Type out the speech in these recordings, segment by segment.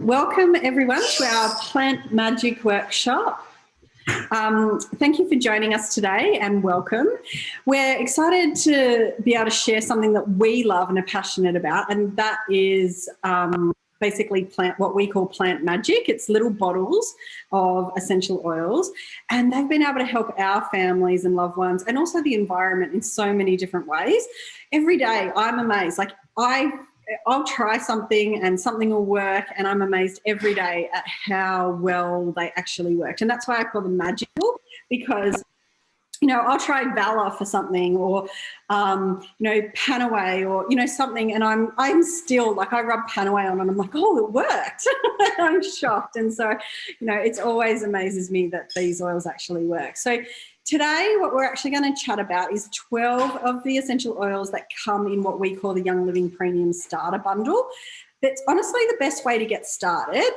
Welcome everyone to our Plant Magic Workshop. Thank you for joining us today and welcome. We're excited to be able to share something that we love and are passionate about, and that is basically what we call plant magic. It's little bottles of essential oils, and they've been able to help our families and loved ones and also the environment in so many different ways. Every day I'm amazed. Like I'll try something and something will work, and I'm amazed every day at how well they actually worked. And that's why I call them magical, because I'll try Valor for something, or PanAway, or something, and I'm still like, I rub PanAway on and I'm like, oh, it worked. I'm shocked. And so it always amazes me that these oils actually work. So today what we're actually going to chat about is 12 of the essential oils that come in what we call the Young Living Premium Starter Bundle. That's honestly the best way to get started,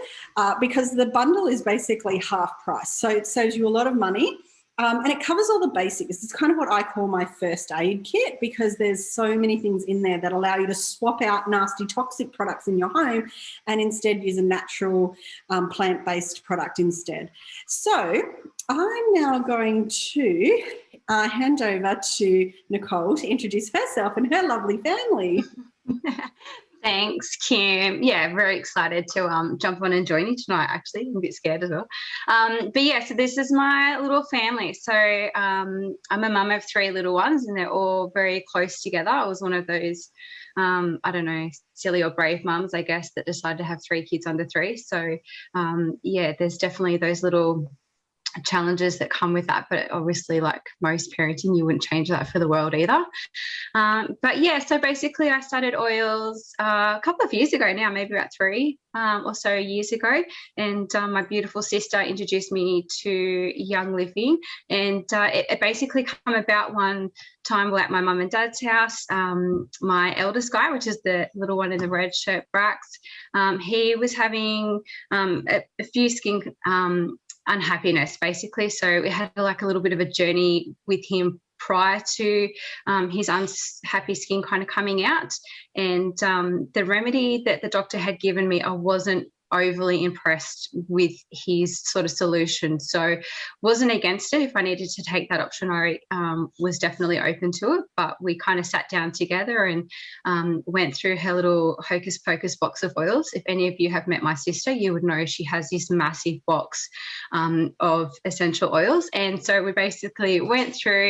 because the bundle is basically half price. So it saves you a lot of money. And it covers all the basics. It's kind of what I call my first aid kit, because there's so many things in there that allow you to swap out nasty toxic products in your home and instead use a natural plant-based product instead. So I'm now going to hand over to Nicole to introduce herself and her lovely family. Thanks, Kim. Yeah, very excited to jump on and join you tonight, actually. I'm a bit scared as well. But yeah, so this is my little family. So I'm a mum of 3 little ones, and they're all very close together. I was one of those, I don't know, silly or brave mums, I guess, that decided to have 3 kids under 3. So yeah, there's definitely those little challenges that come with that, but obviously, like most parenting, you wouldn't change that for the world either. But yeah, so basically I started oils a couple of years ago now, maybe about 3 or so years ago, and my beautiful sister introduced me to Young Living, and it basically come about one time we're at my mum and dad's house. My eldest guy, which is the little one in the red shirt, Brax, he was having a few skin unhappiness, basically. So we had like a little bit of a journey with him prior to his unhappy skin kind of coming out. And the remedy that the doctor had given me, I wasn't overly impressed with his sort of solution. So wasn't against it. If I needed to take that option, I was definitely open to it. But we kind of sat down together and went through her little hocus pocus box of oils. If any of you have met my sister, you would know she has this massive box of essential oils. And so we basically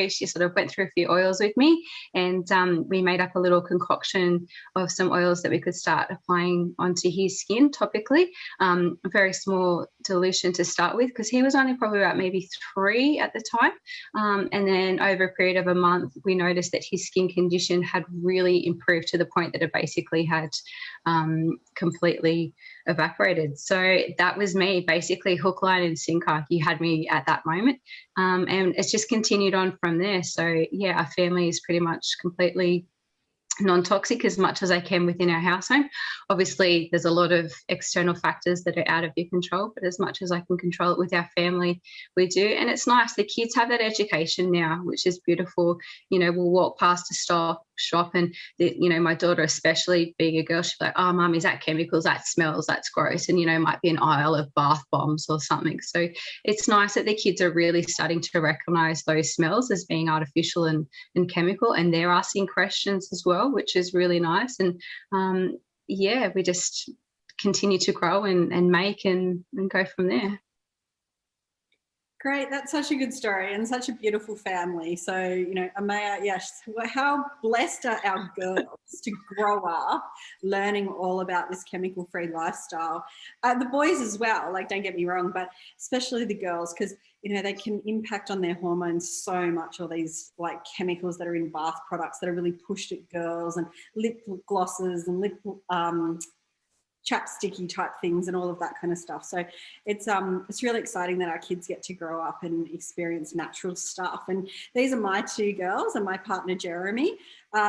she sort of went through a few oils with me, and we made up a little concoction of some oils that we could start applying onto his skin topically. A very small dilution to start with, because he was only probably about maybe 3 at the time, and then over a period of a month we noticed that his skin condition had really improved to the point that it basically had completely evaporated. So that was me, basically hook, line and sinker. You had me at that moment, and it's just continued on from there. So yeah, our family is pretty much completely non-toxic as much as I can within our household. Obviously there's a lot of external factors that are out of your control, but as much as I can control it with our family, we do. And it's nice, the kids have that education now, which is beautiful. We'll walk past a shop and my daughter, especially being a girl, she'll be like, oh mum, is that chemicals, that smells, that's gross, and might be an aisle of bath bombs or something. So it's nice that the kids are really starting to recognize those smells as being artificial and chemical, and they're asking questions as well, which is really nice. And yeah, we just continue to grow and make and go from there. Great. That's such a good story and such a beautiful family. So, Amaya, yes, how blessed are our girls to grow up learning all about this chemical-free lifestyle. The boys as well, like, don't get me wrong, but especially the girls, because, they can impact on their hormones so much, all these like chemicals that are in bath products that are really pushed at girls, and lip glosses and lip chapsticky type things and all of that kind of stuff. So it's really exciting that our kids get to grow up and experience natural stuff. And these are my 2 girls and my partner Jeremy.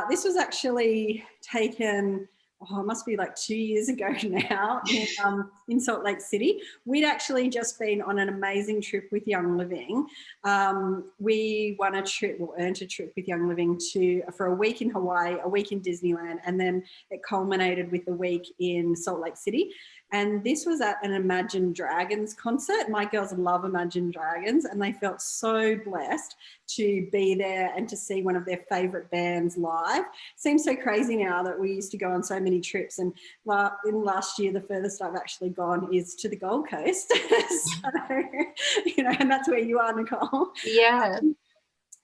This was actually taken, it must be like 2 years ago now, in Salt Lake City. We'd actually just been on an amazing trip with Young Living. We won a trip, or earned a trip with Young Living for a week in Hawaii, a week in Disneyland, and then it culminated with a week in Salt Lake City. And this was at an Imagine Dragons concert. My girls love Imagine Dragons, and they felt so blessed to be there and to see one of their favourite bands live. Seems so crazy now that we used to go on so many trips, and in last year the furthest I've actually gone is to the Gold Coast. So, and that's where you are, Nicole. Yeah.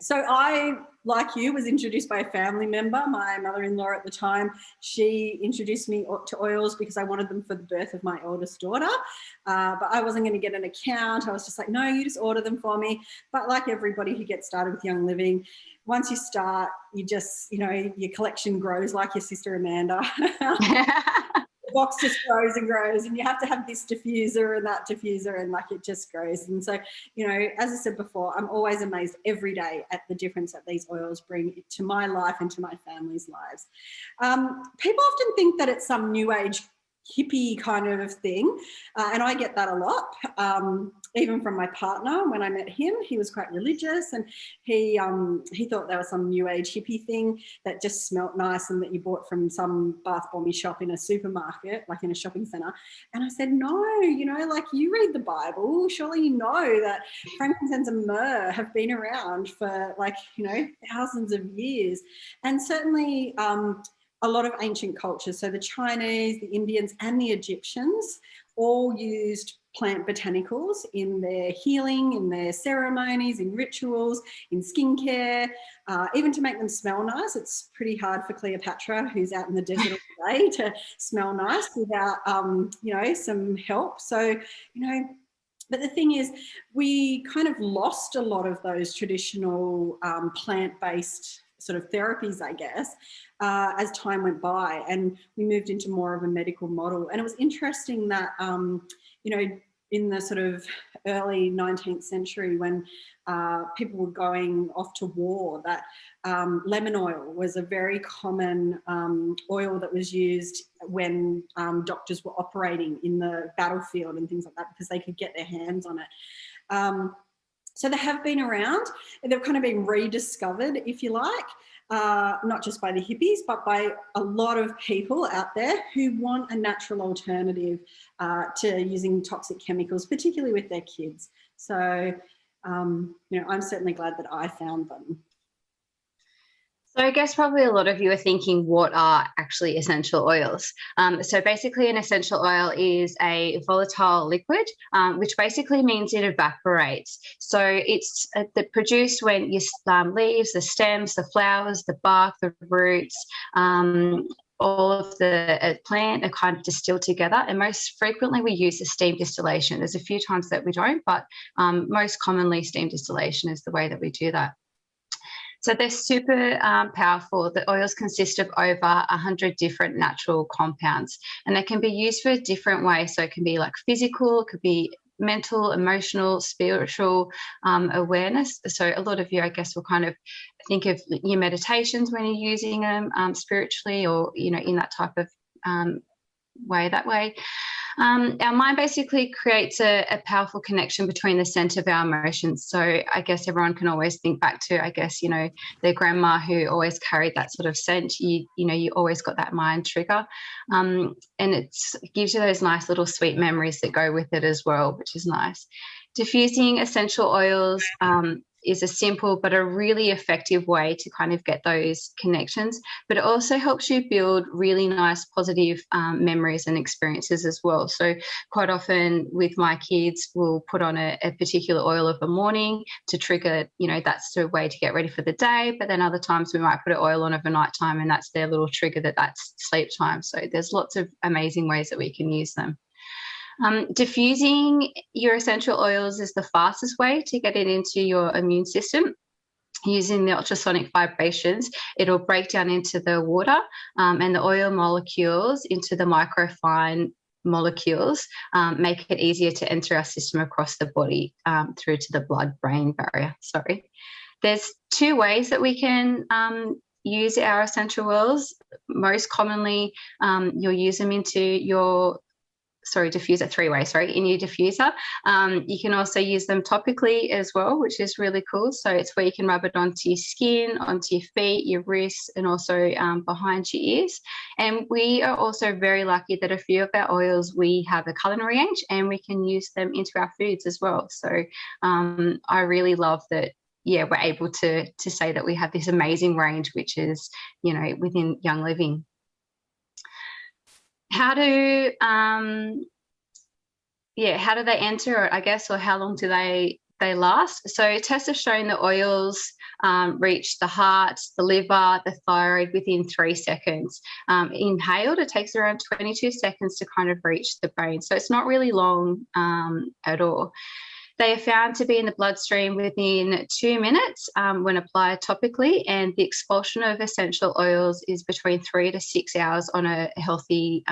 So I, like you, was introduced by a family member, my mother-in-law at the time. She introduced me to oils because I wanted them for the birth of my eldest daughter. But I wasn't going to get an account. I was just like, no, you just order them for me. But like everybody who gets started with Young Living, once you start, you just, your collection grows like your sister Amanda. The box just grows and grows, and you have to have this diffuser and that diffuser, and like it just grows. And so, as I said before, I'm always amazed every day at the difference that these oils bring to my life and to my family's lives. People often think that it's some new age hippie kind of thing, and I get that a lot, even from my partner. When I met him, he was quite religious, and he thought there was some new age hippie thing that just smelt nice and that you bought from some bath bomby shop in a supermarket, like in a shopping centre. And I said, no, like you read the Bible, surely you know that frankincense and myrrh have been around for thousands of years. And certainly a lot of ancient cultures, so the Chinese, the Indians and the Egyptians all used plant botanicals in their healing, in their ceremonies, in rituals, in skincare, even to make them smell nice. It's pretty hard for Cleopatra, who's out in the desert all day, to smell nice without, some help. So, but the thing is, we kind of lost a lot of those traditional plant-based sort of therapies, I guess, as time went by, and we moved into more of a medical model. And it was interesting that, in the sort of early 19th century, when people were going off to war, that lemon oil was a very common oil that was used when doctors were operating in the battlefield and things like that, because they could get their hands on it. So they have been around, and they've kind of been rediscovered, if you like, not just by the hippies, but by a lot of people out there who want a natural alternative to using toxic chemicals, particularly with their kids. So, I'm certainly glad that I found them. So I guess probably a lot of you are thinking, what are actually essential oils? So basically an essential oil is a volatile liquid, which basically means it evaporates. So it's produced when your leaves, the stems, the flowers, the bark, the roots, all of the plant are kind of distilled together, and most frequently we use a steam distillation. There's a few times that we don't, but most commonly steam distillation is the way that we do that. So they're super powerful. The oils consist of over 100 different natural compounds, and they can be used for different ways. So it can be like physical, it could be mental, emotional, spiritual awareness. So a lot of you, I guess, will kind of think of your meditations when you're using them spiritually, or, in that type of way. Our mind basically creates a powerful connection between the scent of our emotions. So I guess everyone can always think back to, their grandma who always carried that sort of scent. You always got that mind trigger. And it gives you those nice little sweet memories that go with it as well, which is nice. Diffusing essential oils is a simple but a really effective way to kind of get those connections, but it also helps you build really nice positive memories and experiences as well. So quite often with my kids, we'll put on a particular oil of a morning to trigger, that's the way to get ready for the day, but then other times we might put an oil on of a night time, and that's their little trigger that's sleep time. So there's lots of amazing ways that we can use them. Diffusing your essential oils is the fastest way to get it into your immune system. Using the ultrasonic vibrations, it'll break down into the water and the oil molecules into the microfine molecules, make it easier to enter our system across the body through to the blood-brain barrier. There's two ways that we can use our essential oils. Most commonly, you'll use them into your diffuser, 3-way, in your diffuser. You can also use them topically as well, which is really cool. So it's where you can rub it onto your skin, onto your feet, your wrists, and also behind your ears. And we are also very lucky that a few of our oils, we have a culinary range and we can use them into our foods as well. So I really love that. Yeah, we're able to say that we have this amazing range, which is, you know, within Young Living. How do they enter it, I guess, or how long do they last? So tests have shown the oils reach the heart, the liver, the thyroid within 3 seconds. Inhaled, it takes around 22 seconds to kind of reach the brain. So it's not really long at all. They are found to be in the bloodstream within 2 minutes when applied topically, and the expulsion of essential oils is between 3 to 6 hours on a healthy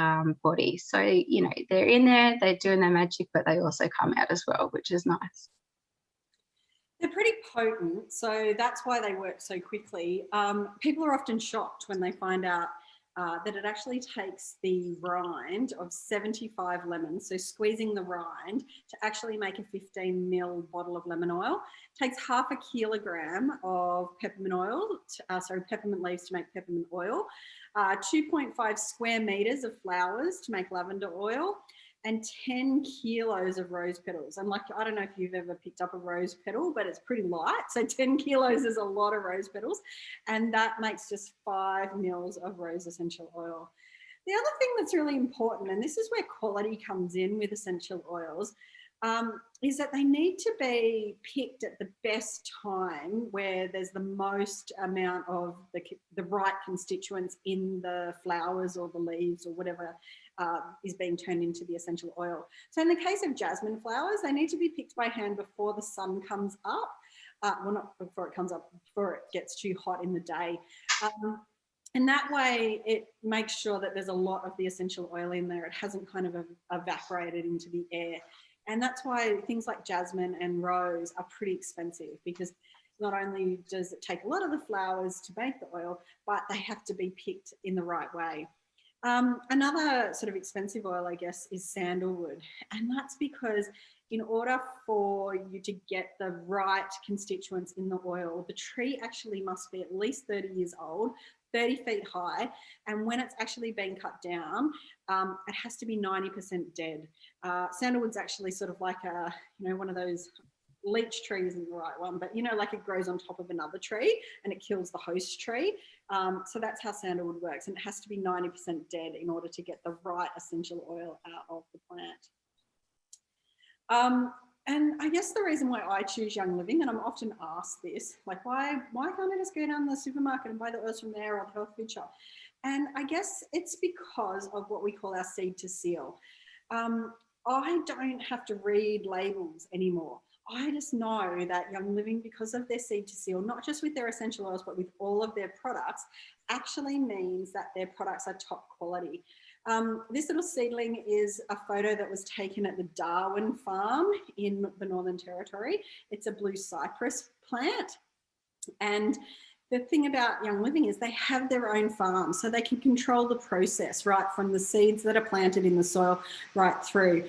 body. So, you know, they're in there, they're doing their magic, but they also come out as well, which is nice. They're pretty potent, so that's why they work so quickly. People are often shocked when they find out that it actually takes the rind of 75 lemons, so squeezing the rind to actually make a 15 ml bottle of lemon oil. It takes half a kilogram of peppermint oil, peppermint leaves to make peppermint oil, 2.5 square meters of flowers to make lavender oil, and 10 kilos of rose petals. And like, I don't know if you've ever picked up a rose petal, but it's pretty light. So 10 kilos is a lot of rose petals. And that makes just 5 mils of rose essential oil. The other thing that's really important, and this is where quality comes in with essential oils, is that they need to be picked at the best time where there's the most amount of the right constituents in the flowers or the leaves or whatever is being turned into the essential oil. So in the case of jasmine flowers, they need to be picked by hand before the sun comes up. Well, not before it comes up, before it gets too hot in the day. And that way it makes sure that there's a lot of the essential oil in there. It hasn't kind of evaporated into the air. And that's why things like jasmine and rose are pretty expensive, because not only does it take a lot of the flowers to make the oil, but they have to be picked in the right way. Another sort of expensive oil, I guess, is sandalwood. And that's because in order for you to get the right constituents in the oil, the tree actually must be at least 30 years old, 30 feet high. And when it's actually being cut down, it has to be 90% dead. Sandalwood's actually sort of like one of those, leech tree isn't the right one, but like it grows on top of another tree and it kills the host tree. So that's how sandalwood works, and it has to be 90% dead in order to get the right essential oil out of the plant. And I guess the reason why I choose Young Living, and I'm often asked this, like why can't I just go down to the supermarket and buy the oils from there or the health food shop? And I guess it's because of what we call our seed to seal. I don't have to read labels anymore. I just know that Young Living, because of their seed to seal, not just with their essential oils, but with all of their products, actually means that their products are top quality. This little seedling is a photo that was taken at the Darwin farm in the Northern Territory. It's a blue cypress plant. And the thing about Young Living is they have their own farm, so they can control the process right from the seeds that are planted in the soil right through.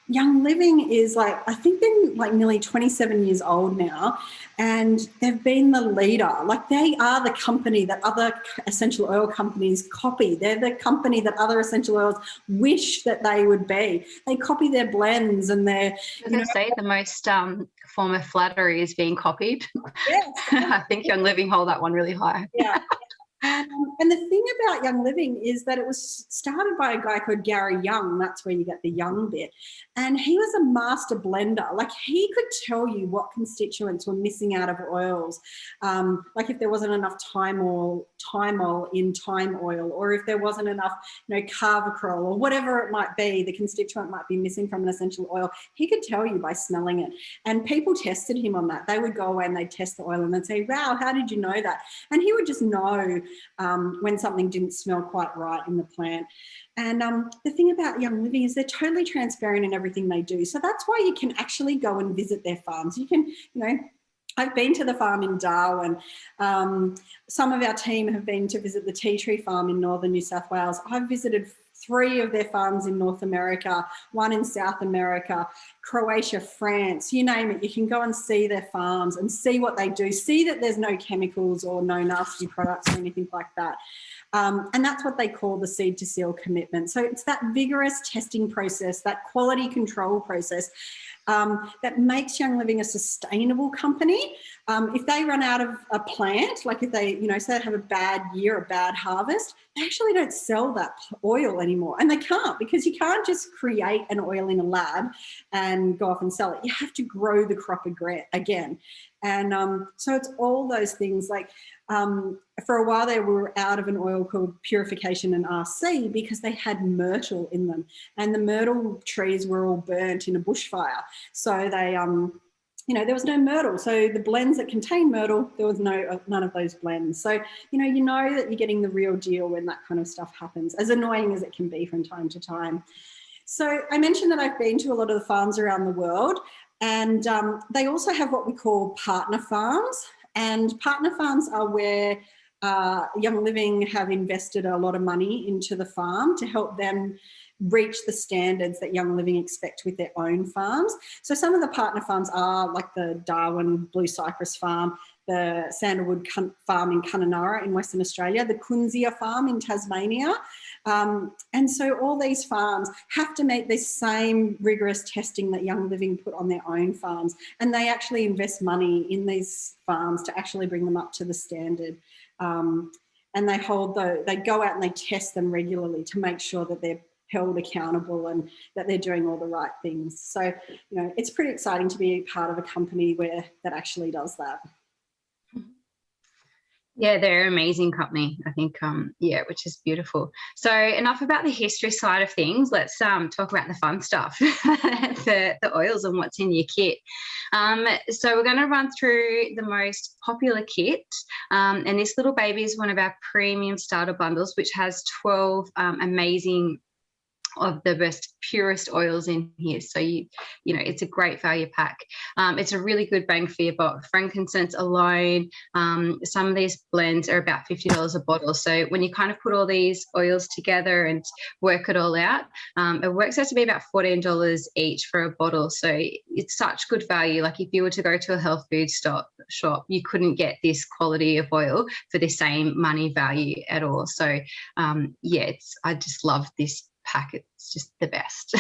Young Living is I think they're nearly 27 years old now, and they've been the leader. They are the company that other essential oil companies copy. They're the company that other essential oils wish that they would be. They copy their blends and their... the most form of flattery is being copied. Yes. I think Young Living hold that one really high. Yeah. And the thing about Young Living is that it was started by a guy called Gary Young. That's where you get the Young bit. And he was a master blender. He could tell you what constituents were missing out of oils. If there wasn't enough thymol in thyme oil, or if there wasn't enough, carvacrol, or whatever it might be, the constituent might be missing from an essential oil. He could tell you by smelling it. And people tested him on that. They would go away and they'd test the oil and they'd say, wow, how did you know that? And he would just know when something didn't smell quite right in the plant. And the thing about Young Living is they're totally transparent in everything they do. So that's why you can actually go and visit their farms. You can, I've been to the farm in Darwin. Some of our team have been to visit the tea tree farm in northern New South Wales. I've visited 3 of their farms in North America, 1 in South America, Croatia, France, you name it. You can go and see their farms and see what they do. See that there's no chemicals or no nasty products or anything like that. And that's what they call the seed to seal commitment. So it's that vigorous testing process, that quality control process that makes Young Living a sustainable company. If they run out of a plant, like if they, say they have a bad year, a bad harvest, they actually don't sell that oil anymore. And they can't, because you can't just create an oil in a lab and go off and sell it. You have to grow the crop again. And so it's all those things. Like for a while there, we were out of an oil called Purification and RC because they had myrtle in them, and the myrtle trees were all burnt in a bushfire. So they, there was no myrtle. So the blends that contain myrtle, there was none of those blends. So, you know that you're getting the real deal when that kind of stuff happens, as annoying as it can be from time to time. So I mentioned that I've been to a lot of the farms around the world, and they also have what we call partner farms. And partner farms are where Young Living have invested a lot of money into the farm to help them reach the standards that Young Living expect with their own farms. So some of the partner farms are like the Darwin Blue Cypress Farm, the Sandalwood Farm in Kununurra in Western Australia, the Kunzia Farm in Tasmania. And so all these farms have to meet this same rigorous testing that Young Living put on their own farms. And they actually invest money in these farms to actually bring them up to the standard. And they go out and they test them regularly to make sure that they're held accountable and that they're doing all the right things. So, it's pretty exciting to be part of a company that actually does that. Yeah, they're an amazing company, I think, which is beautiful. So enough about the history side of things. Let's talk about the fun stuff, the oils and what's in your kit. So we're going to run through the most popular kit, and this little baby is one of our premium starter bundles, which has 12 amazing of the best purest oils in here. So it's a great value pack. It's a really good bang for your buck. Frankincense alone, some of these blends are about $50 a bottle. So when you kind of put all these oils together and work it all out, it works out to be about $14 each for a bottle. So it's such good value. Like if you were to go to a health food shop, you couldn't get this quality of oil for the same money value at all. So I just love this pack. It's just the best.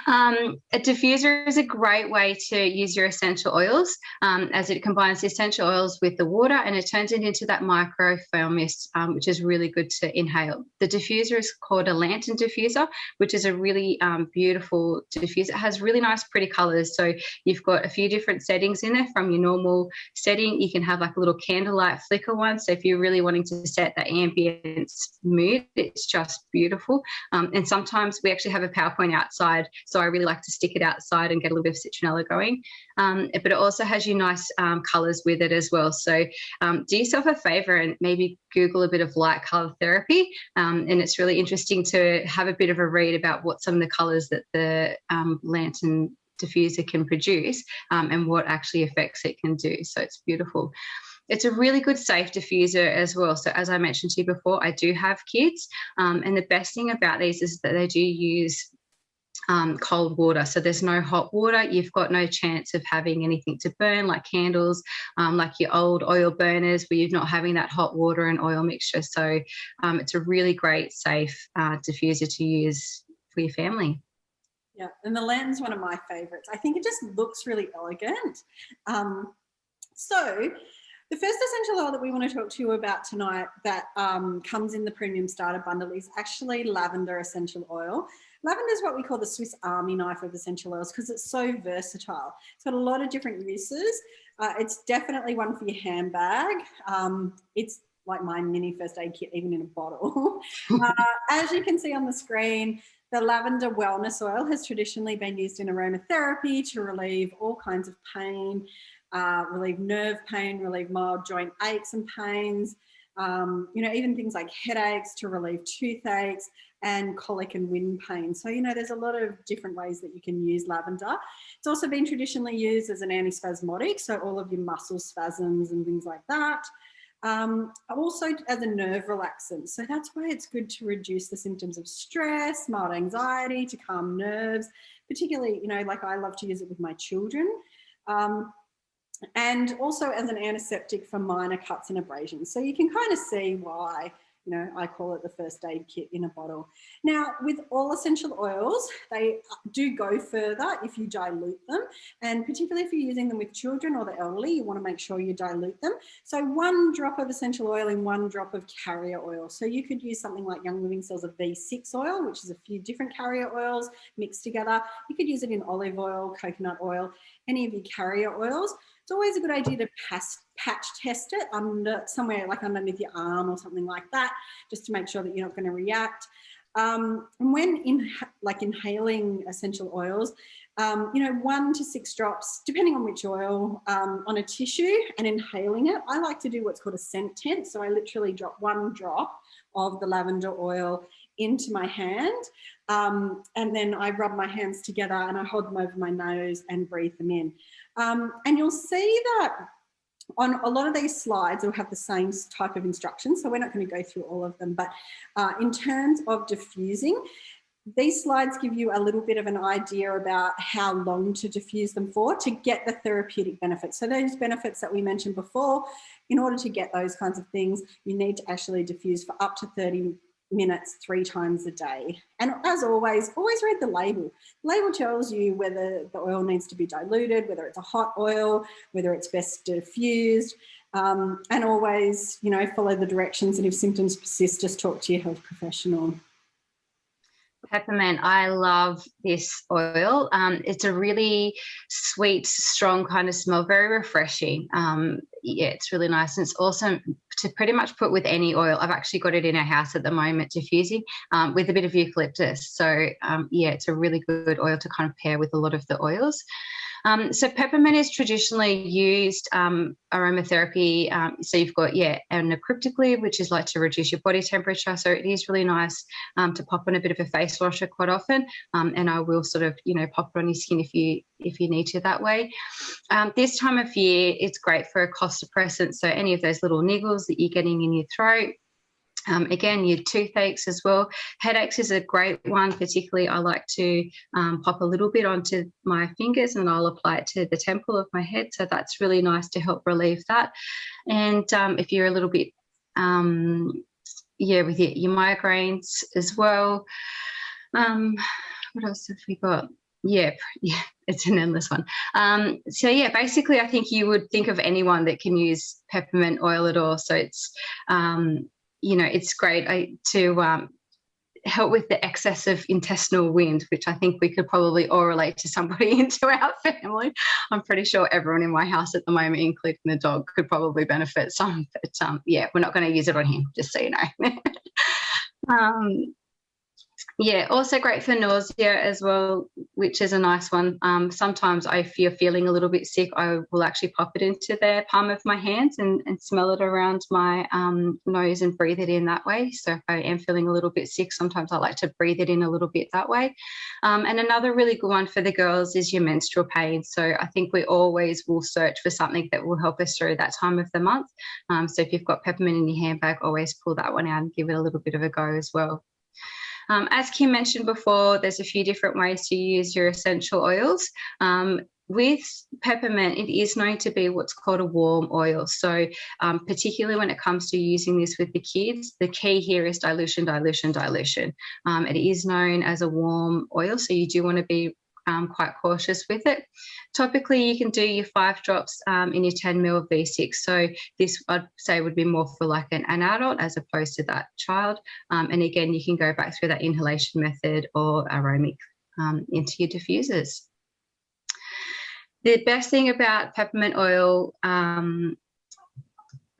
A diffuser is a great way to use your essential oils, as it combines the essential oils with the water and it turns it into that microfoam mist, which is really good to inhale. The diffuser is called a lantern diffuser, which is a really beautiful diffuser. It has really nice pretty colors. So you've got a few different settings in there. From your normal setting, you can have like a little candlelight flicker one. So if you're really wanting to set that ambience mood, it's just beautiful. And sometimes we actually have a PowerPoint outside, so I really like to stick it outside and get a little bit of citronella going. But it also has you nice colours with it as well. So do yourself a favour and maybe Google a bit of light colour therapy. And it's really interesting to have a bit of a read about what some of the colours that the lantern diffuser can produce and what actually effects it can do. So it's beautiful. It's a really good safe diffuser as well. So as I mentioned to you before, I do have kids, and the best thing about these is that they do use cold water. So there's no hot water. You've got no chance of having anything to burn like candles, like your old oil burners where you're not having that hot water and oil mixture. So it's a really great safe diffuser to use for your family. Yeah, and the lantern's one of my favourites. I think it just looks really elegant. So the first essential oil that we want to talk to you about tonight that comes in the premium starter bundle is actually Lavender Essential Oil. Lavender is what we call the Swiss Army knife of essential oils because it's so versatile. It's got a lot of different uses. It's definitely one for your handbag. It's like my mini first aid kit, even in a bottle. As you can see on the screen, the lavender wellness oil has traditionally been used in aromatherapy to relieve all kinds of pain, relieve nerve pain, relieve mild joint aches and pains, even things like headaches, to relieve toothaches and colic and wind pain. So, there's a lot of different ways that you can use lavender. It's also been traditionally used as an antispasmodic, so all of your muscle spasms and things like that. Also as a nerve relaxant. So that's why it's good to reduce the symptoms of stress, mild anxiety, to calm nerves, particularly, you know, like I love to use it with my children. And also as an antiseptic for minor cuts and abrasions. So you can kind of see why, you know, I call it the first aid kit in a bottle. Now, with all essential oils, they do go further if you dilute them. And particularly if you're using them with children or the elderly, you want to make sure you dilute them. So 1 drop of essential oil in 1 drop of carrier oil. So you could use something like Young Living Cells of V6 oil, which is a few different carrier oils mixed together. You could use it in olive oil, coconut oil, any of your carrier oils. It's always a good idea to patch test it under somewhere like underneath your arm or something like that, just to make sure that you're not going to react. And when inhaling essential oils, you know, 1 to 6 drops, depending on which oil, on a tissue and inhaling it. I like to do what's called a scent tent. So I literally drop 1 drop of the lavender oil into my hand, and then I rub my hands together and I hold them over my nose and breathe them in. And you'll see that on a lot of these slides, will have the same type of instructions. So we're not going to go through all of them, but in terms of diffusing, these slides give you a little bit of an idea about how long to diffuse them for to get the therapeutic benefits. So those benefits that we mentioned before, in order to get those kinds of things, you need to actually diffuse for up to 30 minutes 3 times a day. And as always read the label. The label tells you whether the oil needs to be diluted, whether it's a hot oil, whether it's best diffused, and always, you know, follow the directions. And if symptoms persist, just talk to your health professional. Peppermint, I love this oil. It's a really sweet, strong kind of smell, very refreshing. Yeah, it's really nice. And it's awesome to pretty much put with any oil. I've actually got it in our house at the moment, diffusing with a bit of eucalyptus. So yeah, it's a really good oil to kind of pair with a lot of the oils. So peppermint is traditionally used aromatherapy. So you've got, anacryptically, which is like to reduce your body temperature. So it is really nice to pop on a bit of a face washer quite often. And I will sort of, pop it on your skin if you need to that way. This time of year, it's great for a cough suppressant. So any of those little niggles that you're getting in your throat. Again, your toothaches as well. Headaches is a great one. Particularly, I like to pop a little bit onto my fingers and I'll apply it to the temple of my head. So that's really nice to help relieve that. And if you're a little bit, with your migraines as well. What else have we got? Yeah, it's an endless one. So yeah, basically, I think you would think of anyone that can use peppermint oil at all. So it's it's great to help with the excess of intestinal wind, which I think we could probably all relate to somebody into our family. I'm pretty sure everyone in my house at the moment, including the dog, could probably benefit some. But we're not going to use it on him, just so you know. Yeah, also great for nausea as well, which is a nice one. Sometimes if you're feeling a little bit sick, I will actually pop it into the palm of my hands and smell it around my nose and breathe it in that way. So if I am feeling a little bit sick, sometimes I like to breathe it in a little bit that way. And another really good one for the girls is your menstrual pain. So I think we always will search for something that will help us through that time of the month. So if you've got peppermint in your handbag, always pull that one out and give it a little bit of a go as well. As Kim mentioned before, there's a few different ways to use your essential oils. With peppermint, it is known to be what's called a warm oil. So particularly when it comes to using this with the kids, the key here is dilution, dilution, dilution. It is known as a warm oil, so you do want to be quite cautious with it. Topically, you can do your 5 drops in your 10 ml of V6. So this, I'd say, would be more for like an adult as opposed to that child. And again, you can go back through that inhalation method or aromatic into your diffusers. The best thing about peppermint oil,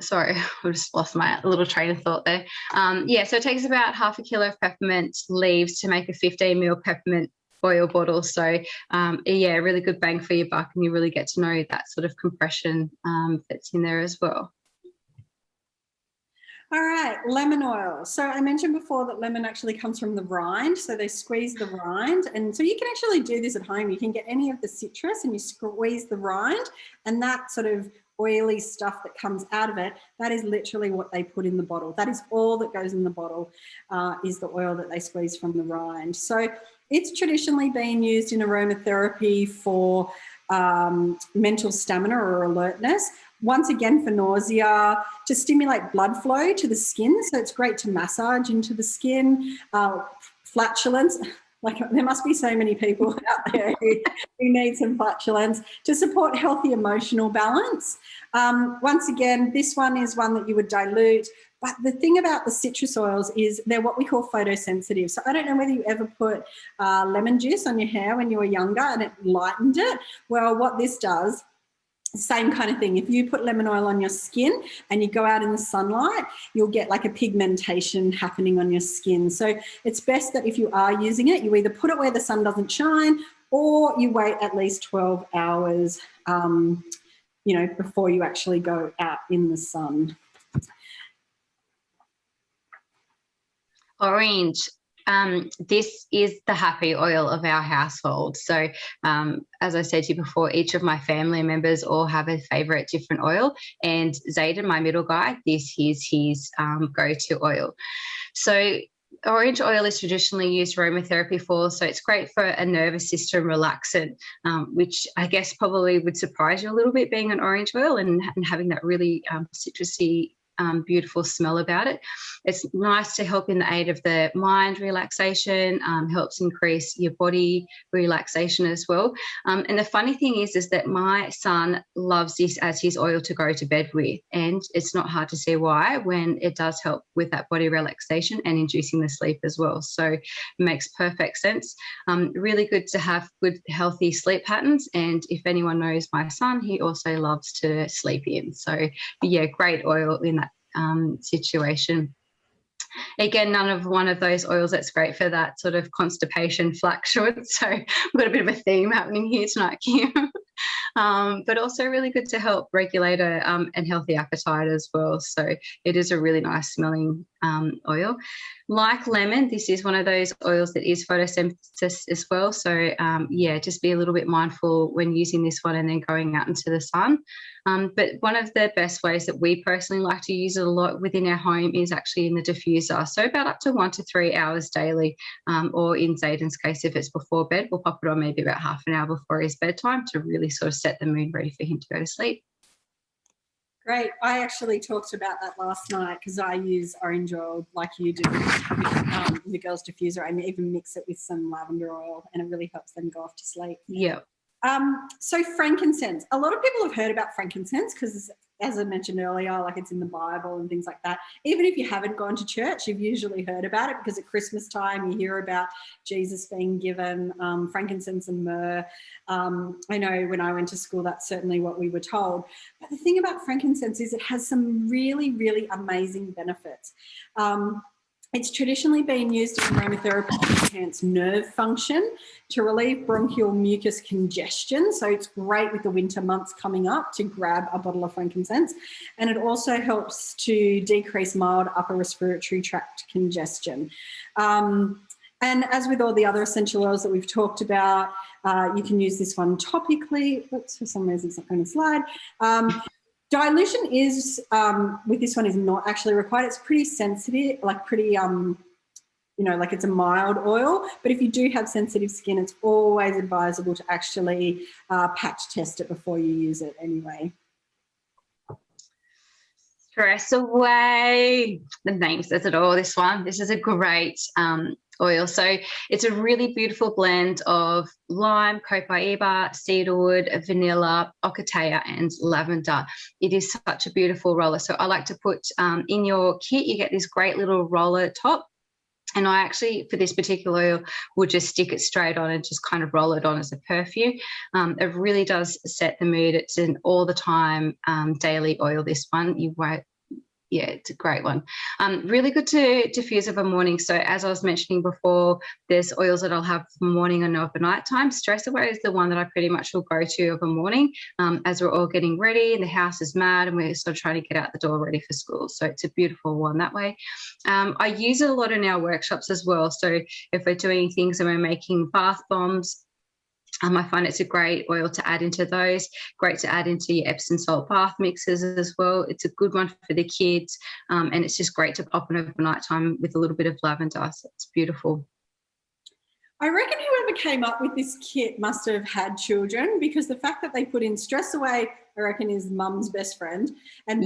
sorry, I just lost my little train of thought there. So it takes about half a kilo of peppermint leaves to make a 15 ml peppermint oil bottle. So really good bang for your buck, and you really get to know that sort of compression that's in there as well. All right, lemon oil. So I mentioned before that lemon actually comes from the rind. So they squeeze the rind. And so you can actually do this at home. You can get any of the citrus and you squeeze the rind, and that sort of oily stuff that comes out of it, that is literally what they put in the bottle. That is all that goes in the bottle, is the oil that they squeeze from the rind. So it's traditionally been used in aromatherapy for mental stamina or alertness. Once again, for nausea, to stimulate blood flow to the skin. So it's great to massage into the skin. Flatulence, like there must be so many people out there who need some flatulence. To support healthy emotional balance. Once again, this one is one that you would dilute. But the thing about the citrus oils is they're what we call photosensitive. So I don't know whether you ever put lemon juice on your hair when you were younger and it lightened it. Well, what this does, same kind of thing. If you put lemon oil on your skin and you go out in the sunlight, you'll get like a pigmentation happening on your skin. So it's best that if you are using it, you either put it where the sun doesn't shine or you wait at least 12 hours, before you actually go out in the sun. Orange. This is the happy oil of our household. So as I said to you before, each of my family members all have a favourite different oil, and Zayden, my middle guy, this is his go-to oil. So orange oil is traditionally used aromatherapy for, so it's great for a nervous system relaxant, which I guess probably would surprise you a little bit, being an orange oil and having that really citrusy, beautiful smell about it. It's nice to help in the aid of the mind relaxation, helps increase your body relaxation as well. And the funny thing is that my son loves this as his oil to go to bed with, and it's not hard to see why, when it does help with that body relaxation and inducing the sleep as well. So it makes perfect sense. Really good to have good healthy sleep patterns, and if anyone knows my son, he also loves to sleep in. So yeah, great oil in that situation. Again, one of those oils that's great for that sort of constipation fluctuates. So we've got a bit of a theme happening here tonight, Kim. But also really good to help regulate and healthy appetite as well. So it is a really nice smelling oil. Like lemon, this is one of those oils that is photosynthesis as well. So just be a little bit mindful when using this one and then going out into the sun. But one of the best ways that we personally like to use it a lot within our home is actually in the diffuser. So about up to 1 to 3 hours daily, or in Zayden's case, if it's before bed, we'll pop it on maybe about half an hour before his bedtime to really sort of set the mood ready for him to go to sleep. Great. I actually talked about that last night because I use orange oil like you do with the girls' diffuser. I even mix it with some lavender oil and it really helps them go off to sleep. Yeah. So frankincense. A lot of people have heard about frankincense because, as I mentioned earlier, like it's in the Bible and things like that. Even if you haven't gone to church, you've usually heard about it because at Christmas time you hear about Jesus being given frankincense and myrrh. I know when I went to school, that's certainly what we were told. But the thing about frankincense is it has some really, really amazing benefits. It's traditionally been used in aromatherapy to enhance nerve function, to relieve bronchial mucus congestion. So it's great with the winter months coming up to grab a bottle of frankincense. And it also helps to decrease mild upper respiratory tract congestion. And as with all the other essential oils that we've talked about, you can use this one topically. Oops, for some reason it's not going to slide. Dilution is, with this one, is not actually required. It's pretty sensitive, like pretty, like it's a mild oil. But if you do have sensitive skin, it's always advisable to actually patch test it before you use it anyway. Stress away. The name says it all, this one. This is a great oil. So it's a really beautiful blend of lime, copaiba, cedarwood, vanilla, ocotea and lavender. It is such a beautiful roller. So I like to put in your kit, you get this great little roller top. And I actually, for this particular oil, would just stick it straight on and just kind of roll it on as a perfume. It really does set the mood. It's an all the time daily oil, this one. You won't. Yeah, it's a great one. Really good to diffuse of a morning. So as I was mentioning before, there's oils that I'll have for morning and overnight time. Stress Away is the one that I pretty much will go to of a morning as we're all getting ready and the house is mad and we're sort of trying to get out the door ready for school. So it's a beautiful one that way. I use it a lot in our workshops as well. So if we're doing things and we're making bath bombs, I find it's a great oil to add into those, great to add into your Epsom salt bath mixes as well. It's a good one for the kids, and it's just great to pop in overnight time with a little bit of lavender. So it's beautiful. I reckon whoever came up with this kit must have had children, because the fact that they put in Stress Away, I reckon, is mum's best friend, and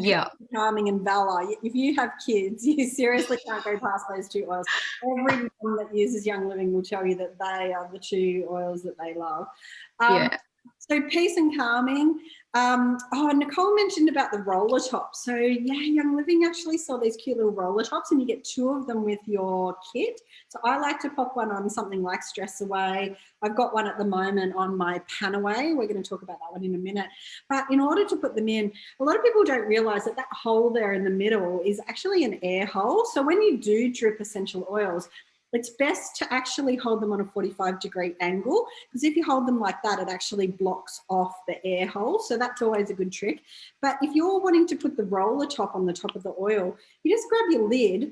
Calming and Valor. If you have kids, you seriously can't go past those two oils. Every mum that uses Young Living will tell you that they are the two oils that they love. So Peace and Calming. Nicole mentioned about the roller top. So yeah, Young Living actually sell these cute little roller tops, and you get 2 of them with your kit. So I like to pop one on something like Stress Away. I've got one at the moment on my PanAway. We're going to talk about that one in a minute. But in order to put them in, a lot of people don't realise that that hole there in the middle is actually an air hole. So when you do drip essential oils, it's best to actually hold them on a 45-degree angle, because if you hold them like that, it actually blocks off the air hole. So that's always a good trick. But if you're wanting to put the roller top on the top of the oil, you just grab your lid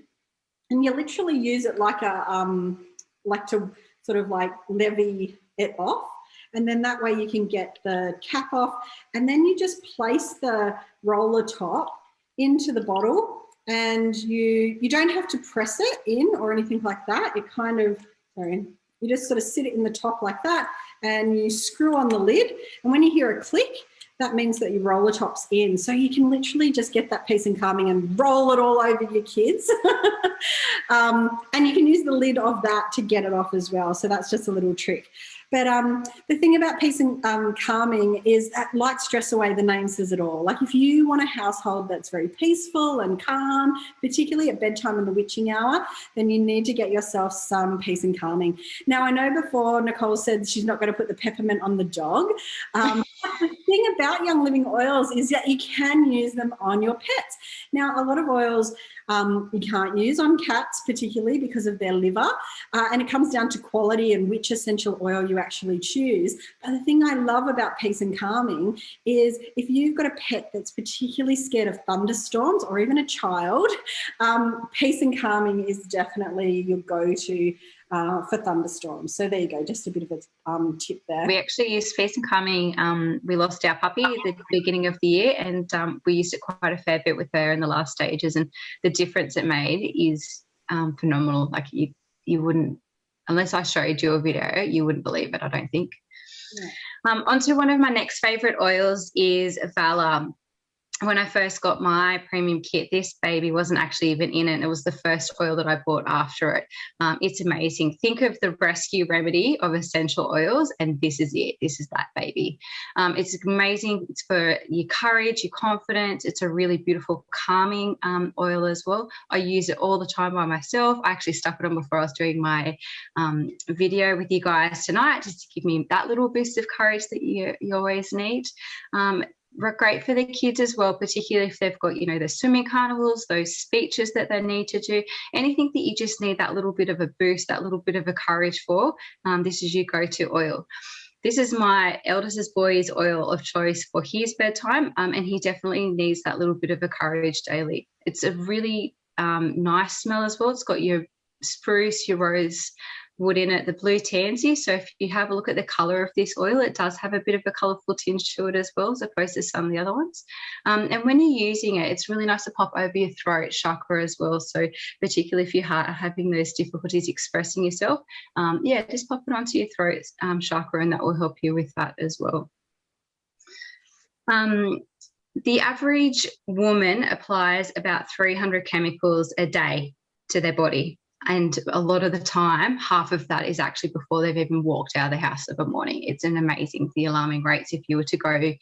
and you literally use it like to sort of like levy it off. And then that way you can get the cap off. And then you just place the roller top into the bottle, and you don't have to press it in or anything like that. It kind of, you just sort of sit it in the top like that, and you screw on the lid. And when you hear a click, that means that your roller top's in. So you can literally just get that Peace and Calming and roll it all over your kids. And you can use the lid of that to get it off as well. So that's just a little trick. But the thing about Peace and Calming is that, like Stress Away, the name says it all. Like if you want a household that's very peaceful and calm, particularly at bedtime and the witching hour, then you need to get yourself some Peace and Calming. Now, I know before Nicole said she's not going to put the peppermint on the dog. The thing about Young Living oils is that you can use them on your pets. Now, a lot of oils you can't use on cats, particularly because of their liver, and it comes down to quality and which essential oil you actually choose. But the thing I love about Peace and Calming is if you've got a pet that's particularly scared of thunderstorms, or even a child, Peace and Calming is definitely your go-to for thunderstorms. So there you go, just a bit of a tip there. We actually used Peace and Calming. We lost our puppy at the beginning of the year, and we used it quite a fair bit with her in the last stages, and the difference it made is phenomenal. Like you wouldn't, unless I showed you a video, you wouldn't believe it, I don't think. Yeah. Onto one of my next favourite oils is Valor. When I first got my premium kit, this baby wasn't actually even in it. It was the first oil that I bought after it. It's amazing. Think of the rescue remedy of essential oils, and this is it. This is that baby. It's amazing. It's for your courage, your confidence. It's a really beautiful calming oil as well. I use it all the time by myself. I actually stuck it on before I was doing my video with you guys tonight, just to give me that little boost of courage that you always need. Great for the kids as well, particularly if they've got, the swimming carnivals, those speeches that they need to do, anything that you just need that little bit of a boost, that little bit of a courage for. This is your go-to oil. This is my eldest boy's oil of choice for his bedtime, and he definitely needs that little bit of a courage daily. It's a really nice smell as well. It's got your spruce, your rose wood in it, the blue tansy. So if you have a look at the colour of this oil, it does have a bit of a colourful tinge to it as well, as opposed to some of the other ones. And when you're using it, it's really nice to pop over your throat chakra as well. So particularly if you're having those difficulties expressing yourself, just pop it onto your throat chakra, and that will help you with that as well. The average woman applies about 300 chemicals a day to their body. And a lot of the time, half of that is actually before they've even walked out of the house of a morning. It's an amazing, the alarming rates if you were to go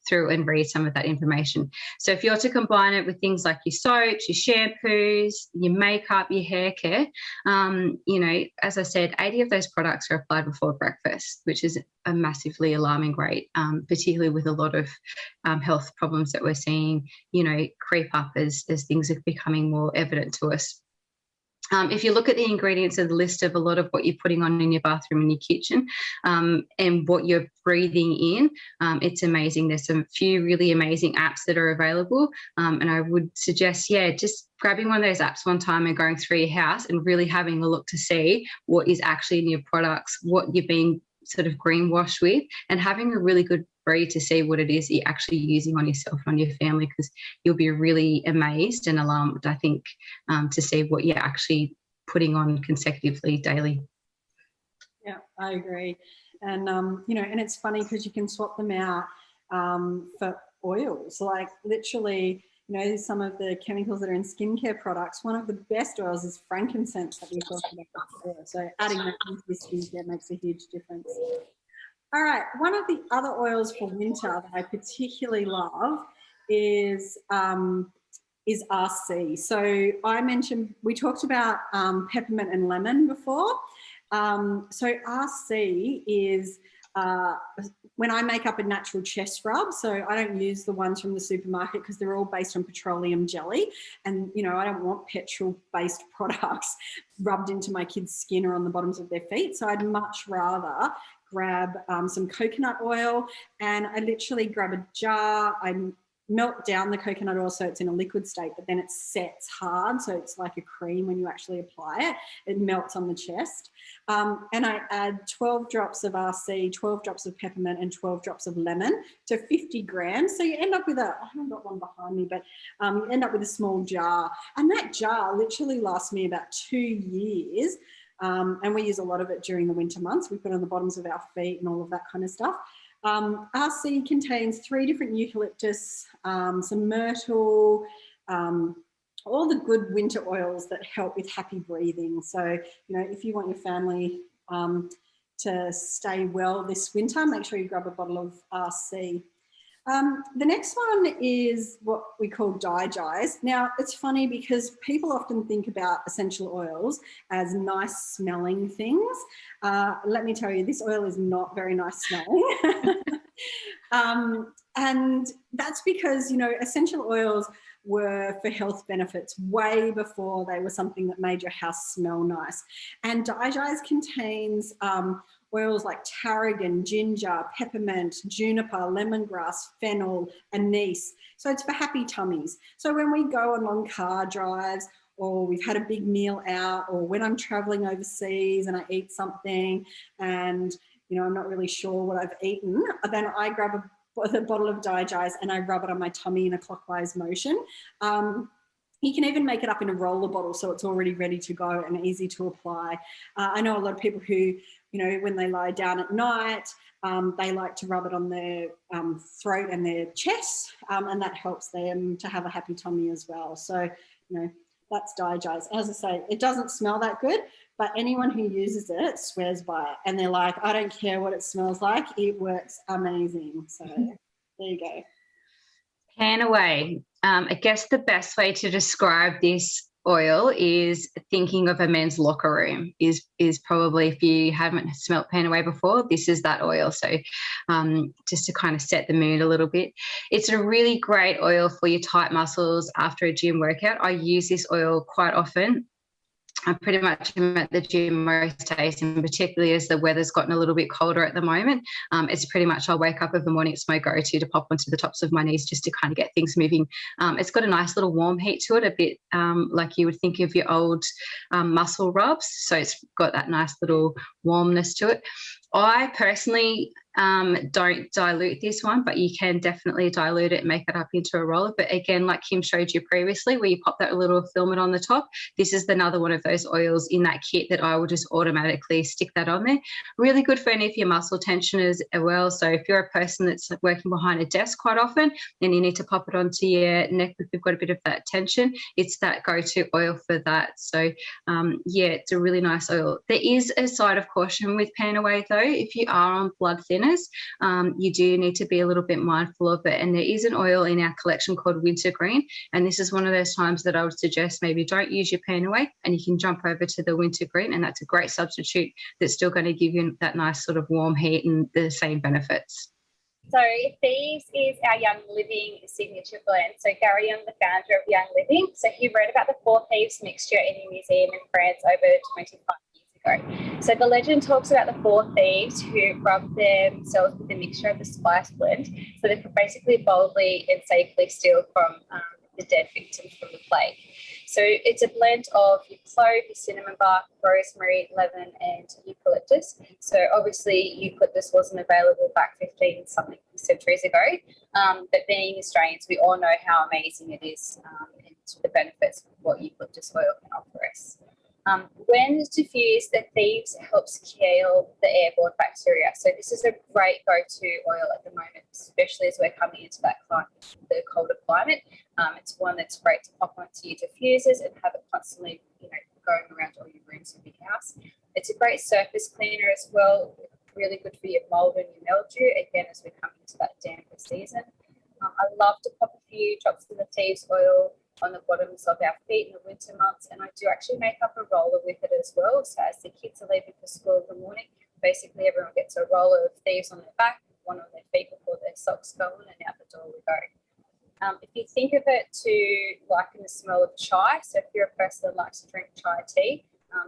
through and read some of that information. So if you're to combine it with things like your soaps, your shampoos, your makeup, your hair care, as I said, 80 of those products are applied before breakfast, which is a massively alarming rate, particularly with a lot of health problems that we're seeing, creep up as things are becoming more evident to us. If you look at the ingredients of the list of a lot of what you're putting on in your bathroom and your kitchen, and what you're breathing in, it's amazing. There's some few really amazing apps that are available, and I would suggest, just grabbing one of those apps one time and going through your house and really having a look to see what is actually in your products, what you've been sort of greenwash with, and having a really good read to see what it is you're actually using on yourself and on your family, because you'll be really amazed and alarmed, I think, to see what you're actually putting on consecutively daily. Yeah, I agree. And, you know, and it's funny because you can swap them out for oils, like literally, you know, some of the chemicals that are in skincare products. One of the best oils is frankincense that we talked about before. So adding that into your skincare makes a huge difference. All right, one of the other oils for winter that I particularly love is RC. So I mentioned, we talked about peppermint and lemon before. So RC is when I make up a natural chest rub. So I don't use the ones from the supermarket because they're all based on petroleum jelly. And, you know, I don't want petrol-based products rubbed into my kids' skin or on the bottoms of their feet. So I'd much rather grab some coconut oil, and I literally grab a jar. I melt down the coconut oil so it's in a liquid state, but then it sets hard, so it's like a cream when you actually apply it. It melts on the chest. And I add 12 drops of RC, 12 drops of peppermint, and 12 drops of lemon to 50 grams. So you end up with I haven't got one behind me, but you end up with a small jar. And that jar literally lasts me about 2 years. And we use a lot of it during the winter months. We put it on the bottoms of our feet and all of that kind of stuff. RC contains 3 different eucalyptus, some myrtle, all the good winter oils that help with happy breathing. So, you know, if you want your family to stay well this winter, make sure you grab a bottle of RC. The next one is what we call digize. Now, it's funny because people often think about essential oils as nice smelling things. Let me tell you, this oil is not very nice smelling. And that's because, you know, essential oils were for health benefits way before they were something that made your house smell nice. And digize contains oils like tarragon, ginger, peppermint, juniper, lemongrass, fennel, anise. So it's for happy tummies. So when we go on long car drives, or we've had a big meal out, or when I'm traveling overseas and I eat something and, you know, I'm not really sure what I've eaten, then I grab a bottle of digize and I rub it on my tummy in a clockwise motion. You can even make it up in a roller bottle so it's already ready to go and easy to apply. I know a lot of people who, you know, when they lie down at night, they like to rub it on their throat and their chest, and that helps them to have a happy tummy as well. So, you know, that's digize. As I say, it doesn't smell that good, but anyone who uses it swears by it. And they're like, I don't care what it smells like. It works amazing. So there you go. PanAway. I guess the best way to describe this oil is thinking of a men's locker room is probably, if you haven't smelt PanAway before, this is that oil. So just to kind of set the mood a little bit, it's a really great oil for your tight muscles after a gym workout. I use this oil quite often. I pretty much am at the gym most days, and particularly as the weather's gotten a little bit colder at the moment, it's pretty much I'll wake up every morning, it's my go-to to pop onto the tops of my knees just to kind of get things moving. It's got a nice little warm heat to it, a bit like you would think of your old muscle rubs. So it's got that nice little warmness to it. I personally don't dilute this one, but you can definitely dilute it and make it up into a roller. But again, like Kim showed you previously, where you pop that little filament on the top, this is another one of those oils in that kit that I will just automatically stick that on there. Really good for any of your muscle tensioners as well. So if you're a person that's working behind a desk quite often and you need to pop it onto your neck if you've got a bit of that tension, it's that go-to oil for that. So yeah, it's a really nice oil. There is a side of caution with PanAway though. If you are on blood thinners, you do need to be a little bit mindful of it. And there is an oil in our collection called Wintergreen, and this is one of those times that I would suggest maybe don't use your PanAway and you can jump over to the Wintergreen, and that's a great substitute that's still going to give you that nice sort of warm heat and the same benefits. So Thieves is our Young Living signature blend. So Gary Young, the founder of Young Living, so he read about the 4 Thieves mixture in a museum in France over 25 years ago. So the legend talks about the 4 thieves who rubbed themselves with a mixture of the spice blend so they could basically boldly and safely steal from the dead victims from the plague. So it's a blend of your clove, your cinnamon bark, rosemary, lemon, and eucalyptus. So obviously eucalyptus wasn't available back 15 something centuries ago, but being Australians, we all know how amazing it is and the benefits of what eucalyptus oil can offer us. When diffused, the Thieves helps kill the airborne bacteria. So this is a great go-to oil at the moment, especially as we're coming into that climate, the colder climate. It's one that's great to pop onto your diffusers and have it constantly, going around all your rooms in your house. It's a great surface cleaner as well. Really good for your mold and your mildew. Again, as we're coming into that damper season, I love to pop a few drops of the Thieves oil on the bottoms of our feet in the winter months, and I do actually make up a roller with it as well. So as the kids are leaving for school in the morning, basically everyone gets a roller of Thieves on their back, one on their feet before their socks go on, and out the door we go. If you think of it to liken the smell of chai, so if you're a person that likes to drink chai tea,